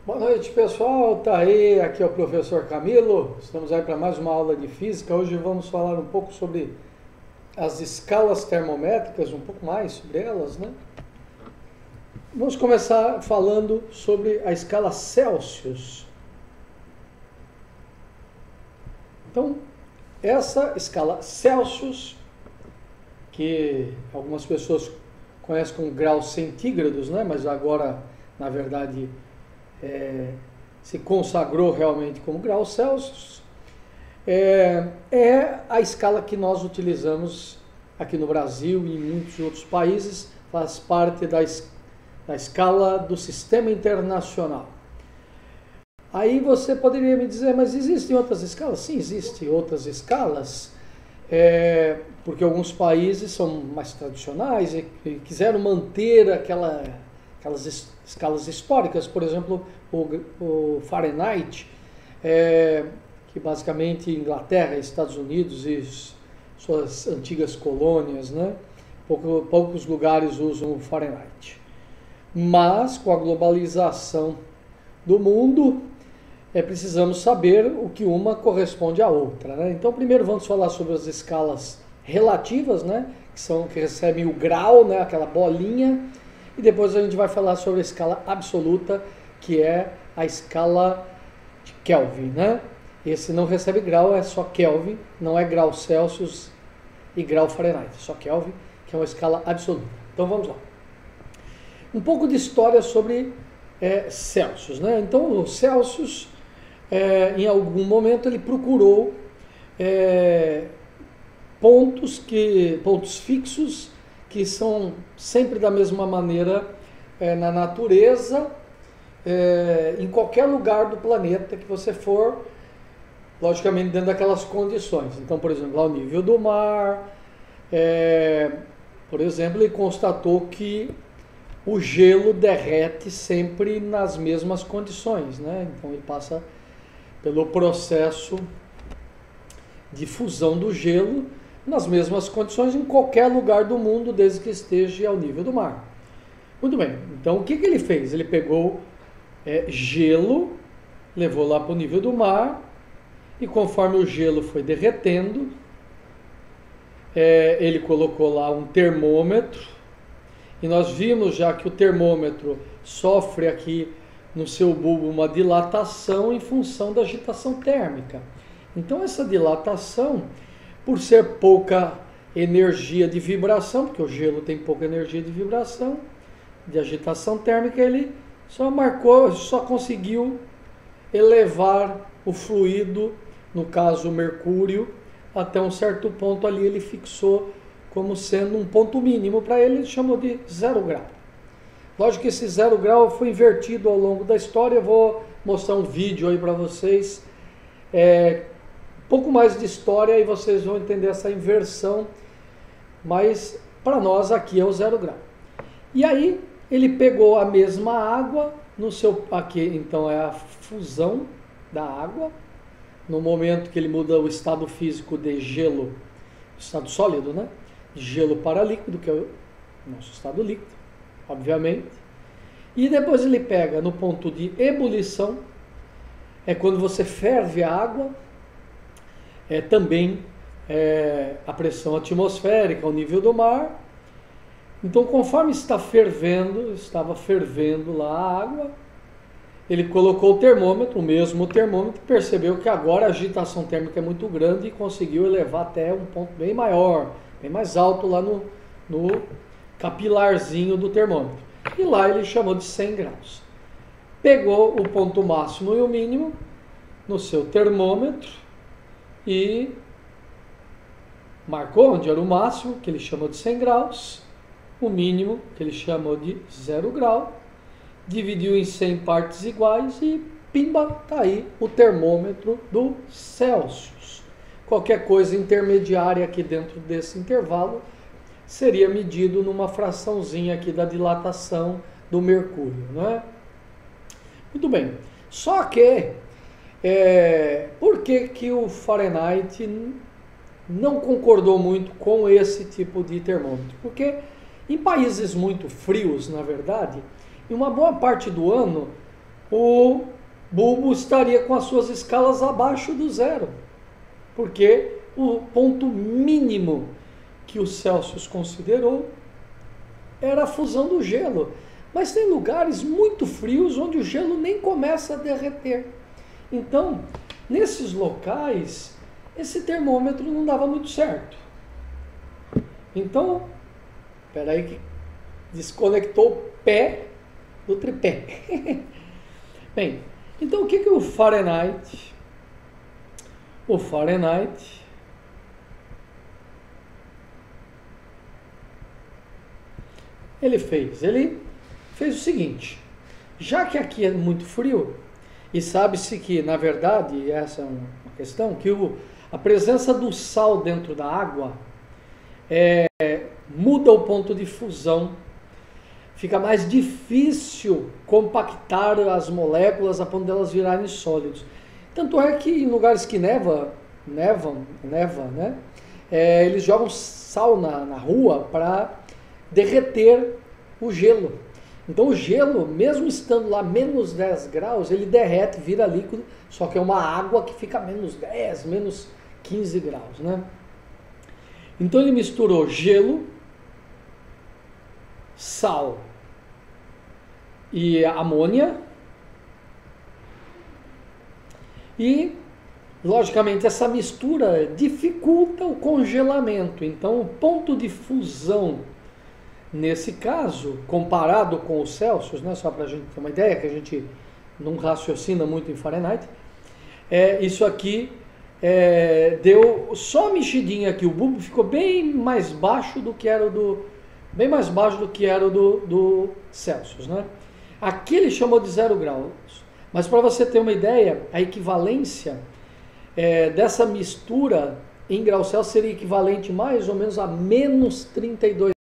Boa noite, pessoal. Tá aí, aqui é o professor Camilo. Estamos aí para mais uma aula de física. Hoje vamos falar um pouco sobre as escalas termométricas, um pouco mais sobre elas, né? Vamos começar falando sobre a escala Celsius. Então, essa escala Celsius, que algumas pessoas conhecem como graus centígrados, né? Mas agora, na verdade, se consagrou realmente como graus Celsius, é a escala que nós utilizamos aqui no Brasil e em muitos outros países, faz parte da escala do sistema internacional. Aí você poderia me dizer, mas existem outras escalas? Sim, existem outras escalas, porque alguns países são mais tradicionais e quiseram manter aquelas escalas históricas, por exemplo, o Fahrenheit, que basicamente Inglaterra, Estados Unidos e suas antigas colônias, né? Poucos lugares usam o Fahrenheit. Mas com a globalização do mundo, precisamos saber o que uma corresponde à outra, né? Então, primeiro vamos falar sobre as escalas relativas, né? Que recebem o grau, né? Aquela bolinha. E depois a gente vai falar sobre a escala absoluta, que é a escala de Kelvin, né? Esse não recebe grau, é só Kelvin, não é grau Celsius e grau Fahrenheit, é só Kelvin, que é uma escala absoluta. Então vamos lá. Um pouco de história sobre Celsius, né? Então o Celsius, em algum momento, ele procurou pontos fixos que são sempre da mesma maneira na natureza, em qualquer lugar do planeta que você for, logicamente dentro daquelas condições. Então, por exemplo, lá o nível do mar, por exemplo, ele constatou que o gelo derrete sempre nas mesmas condições, né? Então ele passa pelo processo de fusão do gelo nas mesmas condições em qualquer lugar do mundo, desde que esteja ao nível do mar. Muito bem, então o que ele fez? Ele pegou gelo, levou lá para o nível do mar, e conforme o gelo foi derretendo, ele colocou lá um termômetro, e nós vimos já que o termômetro sofre aqui no seu bulbo uma dilatação em função da agitação térmica. Então essa dilatação, por ser pouca energia de vibração, porque o gelo tem pouca energia de vibração, de agitação térmica, ele só conseguiu elevar o fluido, no caso o mercúrio, até um certo ponto ali ele fixou como sendo um ponto mínimo para ele chamou de 0 grau. Lógico que esse 0 grau foi invertido ao longo da história, eu vou mostrar um vídeo aí para vocês, pouco mais de história e vocês vão entender essa inversão, mas para nós aqui é o 0 grau. E aí ele pegou a mesma água, aqui então é a fusão da água, no momento que ele muda o estado físico de gelo, estado sólido, né? De gelo para líquido, que é o nosso estado líquido, obviamente. E depois ele pega no ponto de ebulição, é quando você ferve a água, também a pressão atmosférica, o nível do mar. Então, conforme estava fervendo lá a água, ele colocou o mesmo termômetro, percebeu que agora a agitação térmica é muito grande e conseguiu elevar até um ponto bem maior, bem mais alto lá no capilarzinho do termômetro. E lá ele chamou de 100 graus. Pegou o ponto máximo e o mínimo no seu termômetro e marcou onde era o máximo, que ele chamou de 100 graus, o mínimo, que ele chamou de 0 grau, dividiu em 100 partes iguais e pimba, está aí o termômetro do Celsius. Qualquer coisa intermediária aqui dentro desse intervalo seria medido numa fraçãozinha aqui da dilatação do mercúrio, não é? Muito bem, só que por que o Fahrenheit não concordou muito com esse tipo de termômetro? Porque em países muito frios, na verdade, em uma boa parte do ano o bulbo estaria com as suas escalas abaixo do zero, porque o ponto mínimo que o Celsius considerou era a fusão do gelo. Mas tem lugares muito frios onde o gelo nem começa a derreter. Então, nesses locais, esse termômetro não dava muito certo. Então, espera aí que desconectou o pé do tripé. Bem, então o que o Fahrenheit? O Fahrenheit ele fez o seguinte: já que aqui é muito frio, e sabe-se que, na verdade, essa é uma questão, que a presença do sal dentro da água muda o ponto de fusão, fica mais difícil compactar as moléculas a ponto delas virarem sólidos. Tanto é que em lugares que neva, né, eles jogam sal na rua para derreter o gelo. Então o gelo, mesmo estando lá menos 10 graus, ele derrete, vira líquido, só que é uma água que fica menos 10, menos 15 graus, né? Então ele misturou gelo, sal e amônia e, logicamente, essa mistura dificulta o congelamento. Então o ponto de fusão, nesse caso, comparado com os Celsius, né, só para a gente ter uma ideia, que a gente não raciocina muito em Fahrenheit, isso aqui deu só a mexidinha aqui, o bulbo ficou bem mais baixo do que era do Celsius, né? Aqui ele chamou de 0 graus, mas para você ter uma ideia, a equivalência dessa mistura em graus Celsius seria equivalente mais ou menos a menos 32